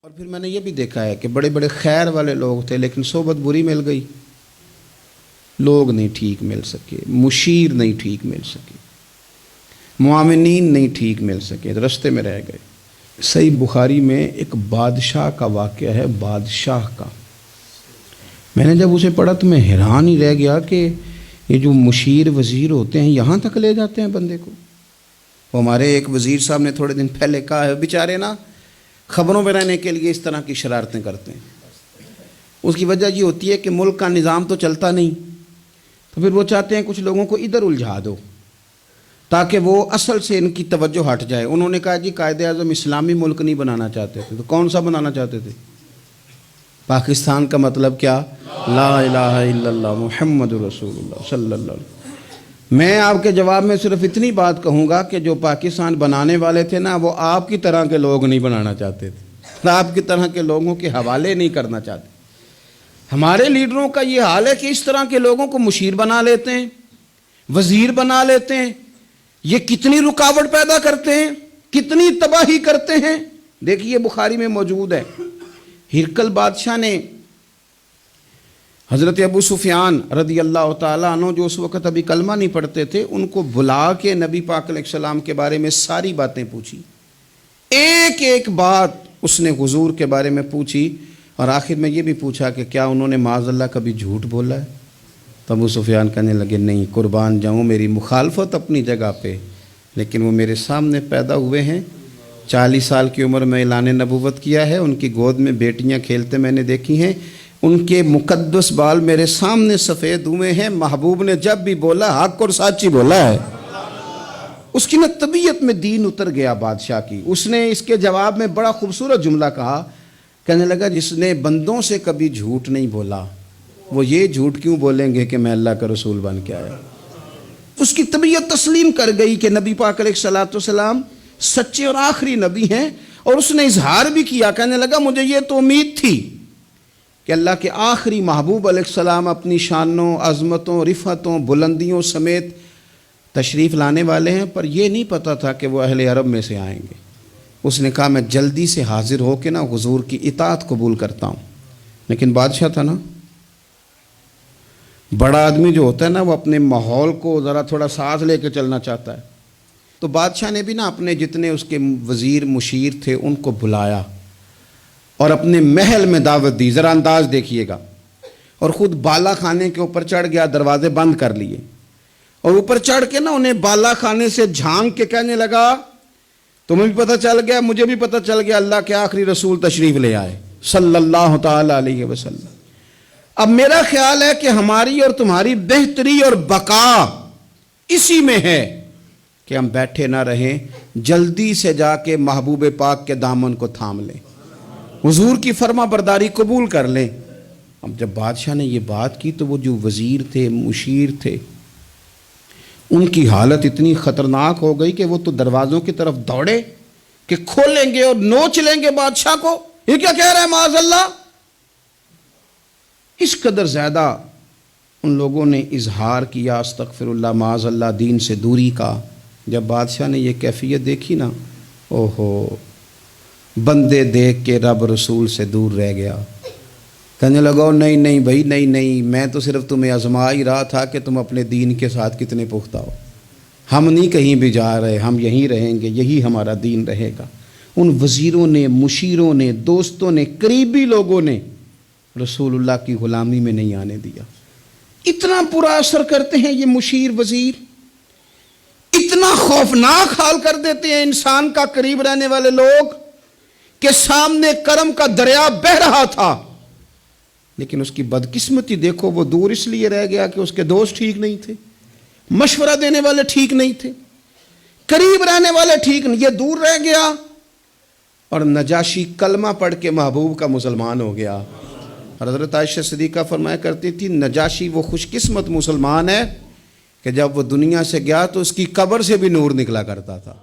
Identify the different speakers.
Speaker 1: اور پھر میں نے یہ بھی دیکھا ہے کہ بڑے بڑے خیر والے لوگ تھے لیکن صحبت بری مل گئی، لوگ نہیں ٹھیک مل سکے، مشیر نہیں ٹھیک مل سکے، معاونین نہیں ٹھیک مل سکے، رستے میں رہ گئے۔ صحیح بخاری میں ایک بادشاہ کا واقعہ ہے، بادشاہ کا۔ میں نے جب اسے پڑھا تو میں حیران ہی رہ گیا کہ یہ جو مشیر وزیر ہوتے ہیں یہاں تک لے جاتے ہیں بندے کو۔ وہ ہمارے ایک وزیر صاحب نے تھوڑے دن پہلے کہا ہے، بیچارے نا خبروں میں رہنے کے لیے اس طرح کی شرارتیں کرتے ہیں۔ اس کی وجہ یہ ہوتی ہے کہ ملک کا نظام تو چلتا نہیں، تو پھر وہ چاہتے ہیں کچھ لوگوں کو ادھر الجھا دو تاکہ وہ اصل سے ان کی توجہ ہٹ جائے۔ انہوں نے کہا جی قائد اعظم اسلامی ملک نہیں بنانا چاہتے تھے، تو کون سا بنانا چاہتے تھے؟ پاکستان کا مطلب کیا؟ لا الہ الا اللہ محمد رسول اللہ صلی اللہ علیہ وسلم۔ میں آپ کے جواب میں صرف اتنی بات کہوں گا کہ جو پاکستان بنانے والے تھے نا، وہ آپ کی طرح کے لوگ نہیں بنانا چاہتے تھے، آپ کی طرح کے لوگوں کے حوالے نہیں کرنا چاہتے۔ ہمارے لیڈروں کا یہ حال ہے کہ اس طرح کے لوگوں کو مشیر بنا لیتے ہیں، وزیر بنا لیتے ہیں۔ یہ کتنی رکاوٹ پیدا کرتے ہیں، کتنی تباہی کرتے ہیں۔ دیکھیے بخاری میں موجود ہے، ہرقل بادشاہ نے حضرت ابو سفیان رضی اللہ تعالیٰ عنہ، جو اس وقت ابھی کلمہ نہیں پڑھتے تھے، ان کو بلا کے نبی پاک علیہ السلام کے بارے میں ساری باتیں پوچھی۔ ایک ایک بات اس نے حضور کے بارے میں پوچھی، اور آخر میں یہ بھی پوچھا کہ کیا انہوں نے معاذ اللہ کبھی جھوٹ بولا ہے؟ تو ابو سفیان کہنے لگے نہیں، قربان جاؤں، میری مخالفت اپنی جگہ پہ، لیکن وہ میرے سامنے پیدا ہوئے ہیں، 40 سال کی عمر میں اعلان نبوت کیا ہے، ان کی گود میں بیٹیاں کھیلتے میں نے دیکھی ہیں، ان کے مقدس بال میرے سامنے سفید ہوئے ہیں، محبوب نے جب بھی بولا حق اور سچی بولا ہے۔ اس کی نا طبیعت میں دین اتر گیا بادشاہ کی۔ اس نے اس کے جواب میں بڑا خوبصورت جملہ کہا، کہنے لگا جس نے بندوں سے کبھی جھوٹ نہیں بولا، وہ یہ جھوٹ کیوں بولیں گے کہ میں اللہ کا رسول بن کے آیا۔ اس کی طبیعت تسلیم کر گئی کہ نبی پاک علیہ الصلوۃ والسلام سچے اور آخری نبی ہیں، اور اس نے اظہار بھی کیا، کہنے لگا مجھے یہ تو امید تھی کہ اللہ کے آخری محبوب علیہ السلام اپنی شانوں، عظمتوں، رفعتوں، بلندیوں سمیت تشریف لانے والے ہیں، پر یہ نہیں پتہ تھا کہ وہ اہل عرب میں سے آئیں گے۔ اس نے کہا میں جلدی سے حاضر ہو کے نا حضور کی اطاعت قبول کرتا ہوں۔ لیکن بادشاہ تھا نا، بڑا آدمی جو ہوتا ہے نا، وہ اپنے ماحول کو ذرا تھوڑا ساتھ لے کے چلنا چاہتا ہے۔ تو بادشاہ نے بھی نا اپنے جتنے اس کے وزیر مشیر تھے ان کو بلایا اور اپنے محل میں دعوت دی۔ ذرا انداز دیکھیے گا، اور خود بالا خانے کے اوپر چڑھ گیا، دروازے بند کر لیے، اور اوپر چڑھ کے نا انہیں بالا خانے سے جھانک کے کہنے لگا تمہیں بھی پتہ چل گیا، مجھے بھی پتہ چل گیا، اللہ کے آخری رسول تشریف لے آئے صلی اللہ تعالی علیہ وسلم۔ اب میرا خیال ہے کہ ہماری اور تمہاری بہتری اور بقا اسی میں ہے کہ ہم بیٹھے نہ رہیں، جلدی سے جا کے محبوب پاک کے دامن کو تھام لیں، حضور کی فرما برداری قبول کر لیں۔ اب جب بادشاہ نے یہ بات کی تو وہ جو وزیر تھے، مشیر تھے، ان کی حالت اتنی خطرناک ہو گئی کہ وہ تو دروازوں کی طرف دوڑے کہ کھولیں گے اور نوچ لیں گے بادشاہ کو، یہ کیا کہہ رہا ہے معاذ اللہ۔ اس قدر زیادہ ان لوگوں نے اظہار کیا استغفر اللہ معاذ اللہ دین سے دوری کا۔ جب بادشاہ نے یہ کیفیت دیکھی نا، اوہو، بندے دیکھ کے رب رسول سے دور رہ گیا۔ کہنے لگا نہیں نہیں بھائی، نہیں نہیں، میں تو صرف تمہیں آزما ہی رہا تھا کہ تم اپنے دین کے ساتھ کتنے پختہ ہو۔ ہم نہیں کہیں بھی جا رہے، ہم یہیں رہیں گے، یہی ہمارا دین رہے گا۔ ان وزیروں نے، مشیروں نے، دوستوں نے، قریبی لوگوں نے رسول اللہ کی غلامی میں نہیں آنے دیا۔ اتنا برا اثر کرتے ہیں یہ مشیر وزیر، اتنا خوفناک حال کر دیتے ہیں انسان کا قریب رہنے والے لوگ کہ سامنے کرم کا دریا بہہ رہا تھا، لیکن اس کی بدقسمتی دیکھو، وہ دور اس لیے رہ گیا کہ اس کے دوست ٹھیک نہیں تھے، مشورہ دینے والے ٹھیک نہیں تھے، قریب رہنے والے ٹھیک نہیں، یہ دور رہ گیا۔ اور نجاشی کلمہ پڑھ کے محبوب کا مسلمان ہو گیا۔ اور حضرت عائشہ صدیقہ فرمایا کرتی تھی نجاشی وہ خوش قسمت مسلمان ہے کہ جب وہ دنیا سے گیا تو اس کی قبر سے بھی نور نکلا کرتا تھا۔